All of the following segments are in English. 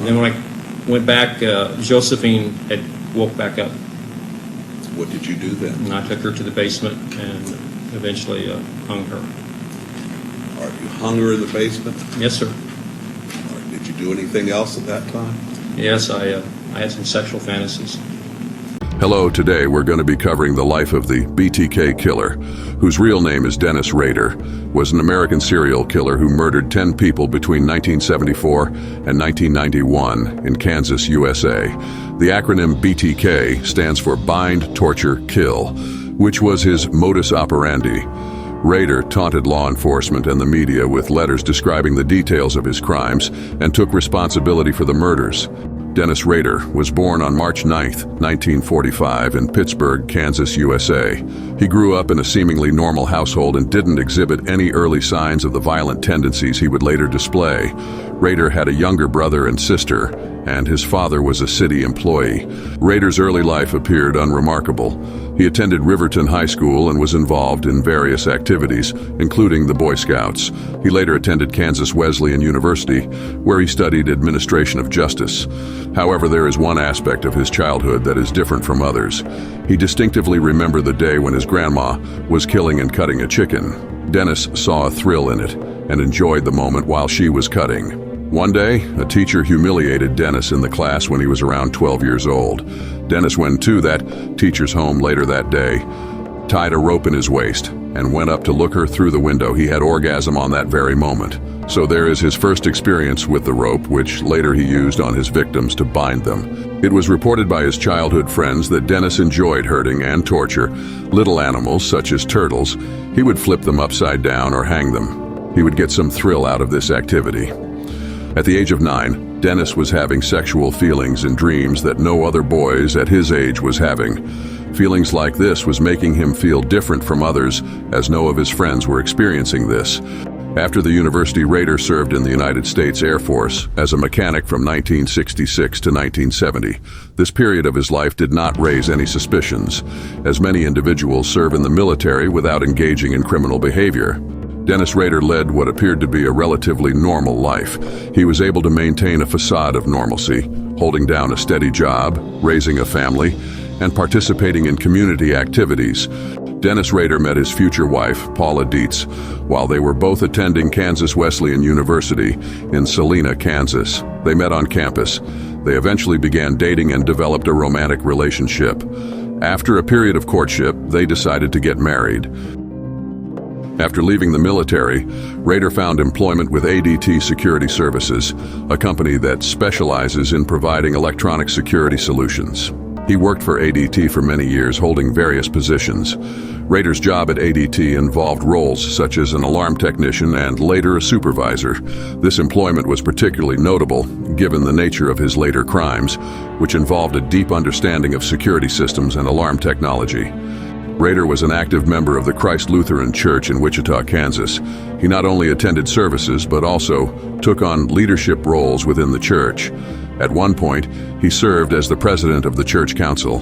then when I went back, Josephine had woke back up. What did you do then? And I took her to the basement and eventually hung her. All right, you hung her in the basement? Yes, sir. All right, did you do anything else at that time? Yes, I had some sexual fantasies. Hello, today we're going to be covering the life of the BTK Killer, whose real name is Dennis Rader, was an American serial killer who murdered 10 people between 1974 and 1991 in Kansas, USA. The acronym BTK stands for Bind, Torture, Kill, which was his modus operandi. Rader taunted law enforcement and the media with letters describing the details of his crimes and took responsibility for the murders. Dennis Rader was born on March 9, 1945 in Pittsburgh, Kansas, USA. He grew up in a seemingly normal household and didn't exhibit any early signs of the violent tendencies he would later display. Rader had a younger brother and sister, and his father was a city employee. Rader's early life appeared unremarkable. He attended Riverton High School and was involved in various activities, including the Boy Scouts. He later attended Kansas Wesleyan University, where he studied administration of justice. However, there is one aspect of his childhood that is different from others. He distinctively remembered the day when his grandma was killing and cutting a chicken. Dennis saw a thrill in it and enjoyed the moment while she was cutting. One day, a teacher humiliated Dennis in the class when he was around 12 years old. Dennis went to that teacher's home later that day, tied a rope in his waist, and went up to look her through the window. He had orgasm on that very moment. So there is his first experience with the rope, which later he used on his victims to bind them. It was reported by his childhood friends that Dennis enjoyed hurting and torture little animals such as turtles. He would flip them upside down or hang them. He would get some thrill out of this activity. At the age of 9, Dennis was having sexual feelings and dreams that no other boys at his age was having. Feelings like this was making him feel different from others, as no of his friends were experiencing this. After the university, Rader served in the United States Air Force as a mechanic from 1966 to 1970. This period of his life did not raise any suspicions, as many individuals serve in the military without engaging in criminal behavior. Dennis Rader led what appeared to be a relatively normal life. He was able to maintain a facade of normalcy, holding down a steady job, raising a family, and participating in community activities. Dennis Rader met his future wife, Paula Dietz, while they were both attending Kansas Wesleyan University in Salina, Kansas. They met on campus. They eventually began dating and developed a romantic relationship. After a period of courtship, they decided to get married. After leaving the military, Rader found employment with ADT Security Services, a company that specializes in providing electronic security solutions. He worked for ADT for many years, holding various positions. Rader's job at ADT involved roles such as an alarm technician and later a supervisor. This employment was particularly notable, given the nature of his later crimes, which involved a deep understanding of security systems and alarm technology. Rader was an active member of the Christ Lutheran Church in Wichita, Kansas. He not only attended services, but also took on leadership roles within the church. At one point, he served as the president of the church council.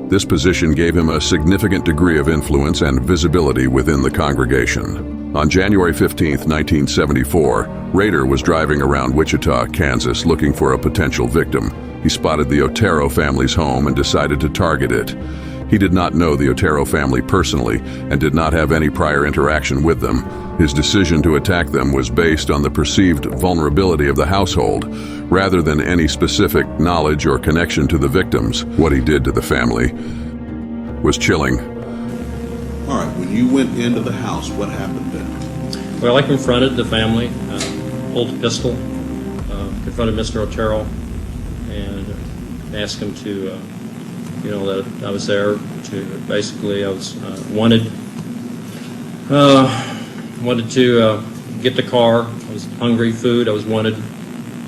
This position gave him a significant degree of influence and visibility within the congregation. On January 15, 1974, Rader was driving around Wichita, Kansas, looking for a potential victim. He spotted the Otero family's home and decided to target it. He did not know the Otero family personally and did not have any prior interaction with them. His decision to attack them was based on the perceived vulnerability of the household, rather than any specific knowledge or connection to the victims. What he did to the family was chilling. All right, when you went into the house, what happened then? Well, I confronted the family, pulled a pistol, confronted Mr. Otero, and asked him to that I was there to basically I was wanted to get the car. I was hungry, food. I was wanted,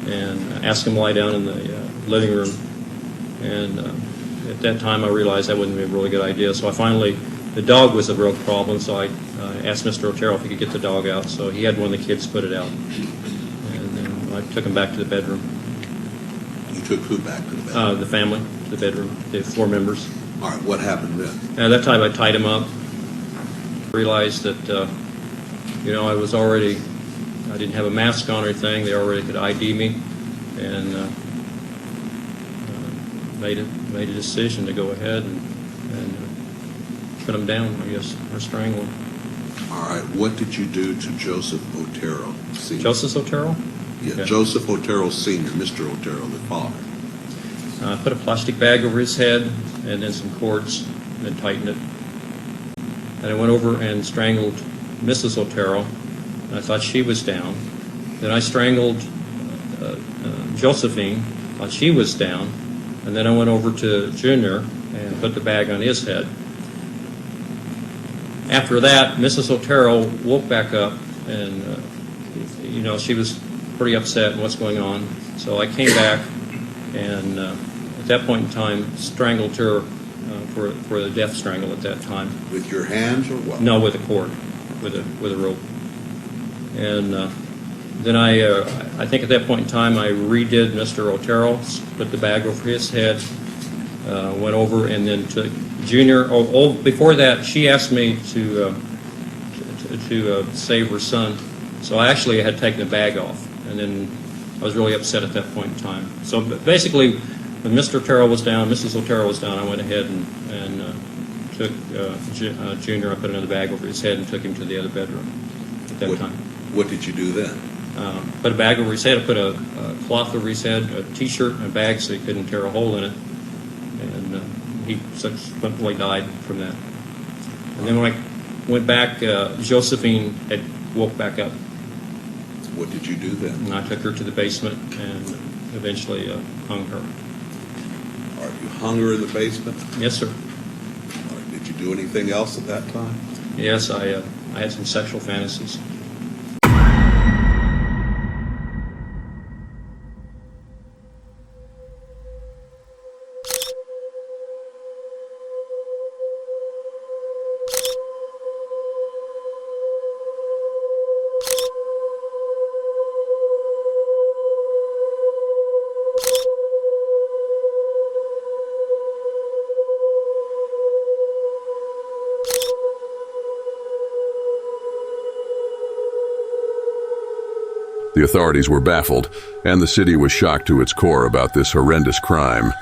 and asked him to lie down in the living room. And at that time, I realized that wouldn't be a really good idea. So the dog was a real problem. So I asked Mr. Otero if he could get the dog out. So he had one of the kids put it out, and then I took him back to the bedroom. You took who back to the bedroom? The family. The bedroom, the 4 members. All right, what happened then? At that time, I tied him up. Realized that, I didn't have a mask on or anything. They already could ID me, and made a decision to go ahead and put him down, I guess, or strangle him. All right. What did you do to Joseph Otero Sr.? Joseph Otero? Yeah, Okay. Joseph Otero Sr., Mr. Otero, the father. I put a plastic bag over his head and then some cords and then tightened it. And I went over and strangled Mrs. Otero. And I thought she was down. Then I strangled Josephine. Thought she was down. And then I went over to Junior and put the bag on his head. After that, Mrs. Otero woke back up, and she was pretty upset and what's going on. So I came back, and at that point in time, strangled her for a death strangle at that time. With your hands or what? No, with a cord, with a rope. And then I think at that point in time, I redid Mr. Otero, put the bag over his head, went over and then took Junior. Before that, she asked me to save her son. So I actually had taken the bag off, and then I was really upset at that point in time. So basically, when Mr. Otero was down, Mrs. Otero was down, I went ahead and took Junior. I put another bag over his head and took him to the other bedroom at that time. What did you do then? Put a bag over his head. I put a cloth over his head, a T-shirt, and a bag so he couldn't tear a hole in it. And he subsequently died from that. And then when I went back, Josephine had woke back up. What did you do then? And I took her to the basement and eventually hung her. All right, you hung her in the basement? Yes, sir. All right, did you do anything else at that time? Yes, I had some sexual fantasies. The authorities were baffled, and the city was shocked to its core about this horrendous crime.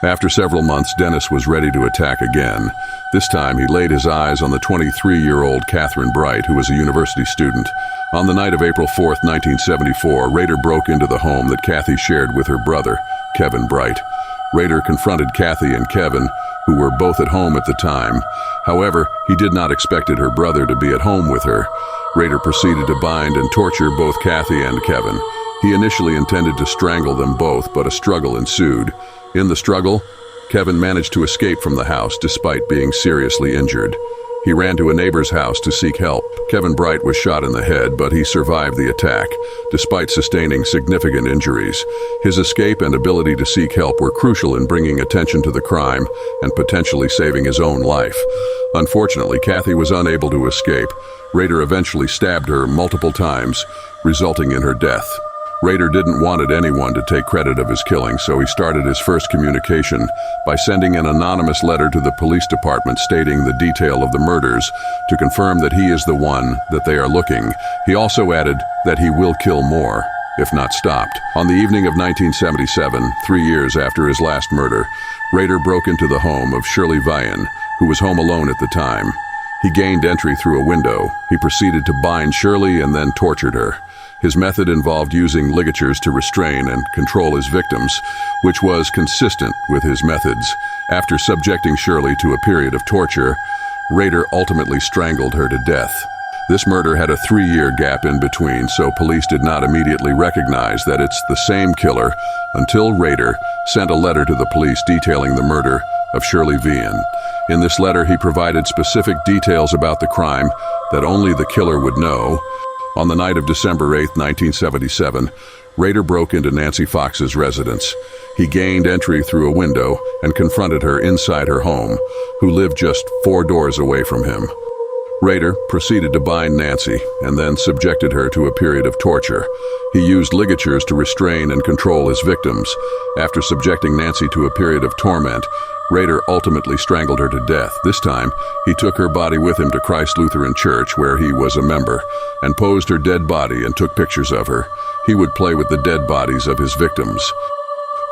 After several months, Dennis was ready to attack again. This time, he laid his eyes on the 23-year-old Catherine Bright, who was a university student. On the night of April 4th, 1974, Rader broke into the home that Kathy shared with her brother, Kevin Bright. Rader confronted Kathy and Kevin, who were both at home at the time. However, he did not expect her brother to be at home with her. Rader proceeded to bind and torture both Kathy and Kevin. He initially intended to strangle them both, but a struggle ensued. In the struggle, Kevin managed to escape from the house despite being seriously injured. He ran to a neighbor's house to seek help. Kevin Bright was shot in the head, but he survived the attack, despite sustaining significant injuries. His escape and ability to seek help were crucial in bringing attention to the crime and potentially saving his own life. Unfortunately, Kathy was unable to escape. Rader eventually stabbed her multiple times, resulting in her death. Rader didn't want anyone to take credit of his killing, so he started his first communication by sending an anonymous letter to the police department stating the detail of the murders to confirm that he is the one that they are looking. He also added that he will kill more, if not stopped. On the evening of 1977, 3 years after his last murder, Rader broke into the home of Shirley Vian, who was home alone at the time. He gained entry through a window. He proceeded to bind Shirley and then tortured her. His method involved using ligatures to restrain and control his victims, which was consistent with his methods. After subjecting Shirley to a period of torture, Rader ultimately strangled her to death. This murder had a 3-year gap in between, so police did not immediately recognize that it's the same killer until Rader sent a letter to the police detailing the murder of Shirley Vian. In this letter, he provided specific details about the crime that only the killer would know. On the night of December 8, 1977, Rader broke into Nancy Fox's residence. He gained entry through a window and confronted her inside her home, who lived just 4 doors away from him. Rader proceeded to bind Nancy and then subjected her to a period of torture. He used ligatures to restrain and control his victims. After subjecting Nancy to a period of torment, Rader ultimately strangled her to death. This time, he took her body with him to Christ Lutheran Church, where he was a member, and posed her dead body and took pictures of her. He would play with the dead bodies of his victims.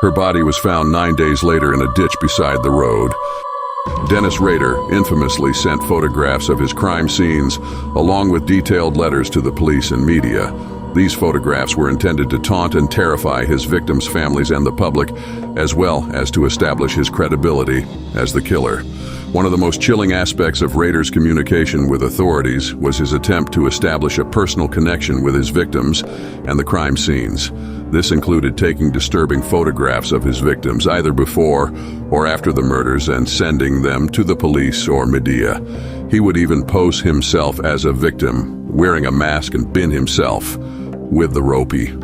Her body was found 9 days later in a ditch beside the road. Dennis Rader infamously sent photographs of his crime scenes, along with detailed letters to the police and media. These photographs were intended to taunt and terrify his victims' families and the public, as well as to establish his credibility as the killer. One of the most chilling aspects of Rader's communication with authorities was his attempt to establish a personal connection with his victims and the crime scenes. This included taking disturbing photographs of his victims either before or after the murders and sending them to the police or media. He would even pose himself as a victim, wearing a mask and bin himself with the ropey.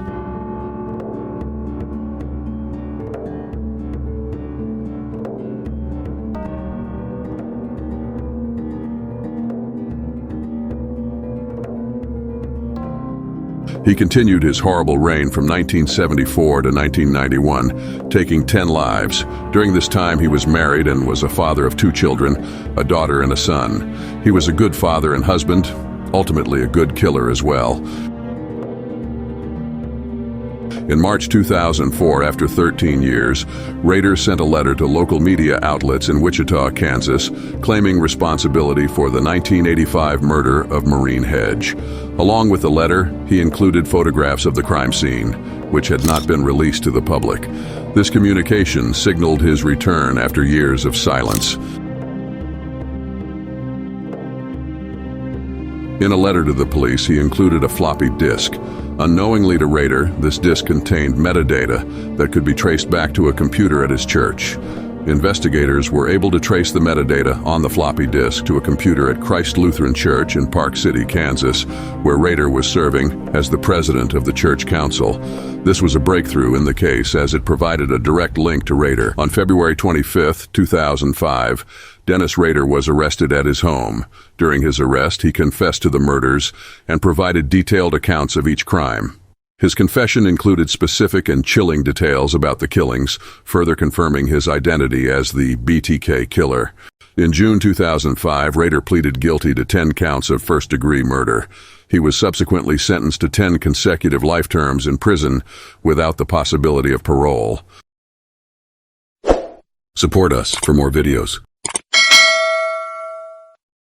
He continued his horrible reign from 1974 to 1991, taking 10 lives. During this time, he was married and was a father of 2 children, a daughter and a son. He was a good father and husband, ultimately a good killer as well. In March 2004, after 13 years, Rader sent a letter to local media outlets in Wichita, Kansas, claiming responsibility for the 1985 murder of Maureen Hedge. Along with the letter, he included photographs of the crime scene, which had not been released to the public. This communication signaled his return after years of silence. In a letter to the police, he included a floppy disk. Unknowingly to Rader, this disk contained metadata that could be traced back to a computer at his church. Investigators were able to trace the metadata on the floppy disk to a computer at Christ Lutheran Church in Park City, Kansas, where Rader was serving as the president of the church council. This was a breakthrough in the case as it provided a direct link to Rader. On February 25, 2005, Dennis Rader was arrested at his home. During his arrest, he confessed to the murders and provided detailed accounts of each crime. His confession included specific and chilling details about the killings, further confirming his identity as the BTK Killer. In June 2005, Rader pleaded guilty to 10 counts of first-degree murder. He was subsequently sentenced to 10 consecutive life terms in prison without the possibility of parole. Support us for more videos.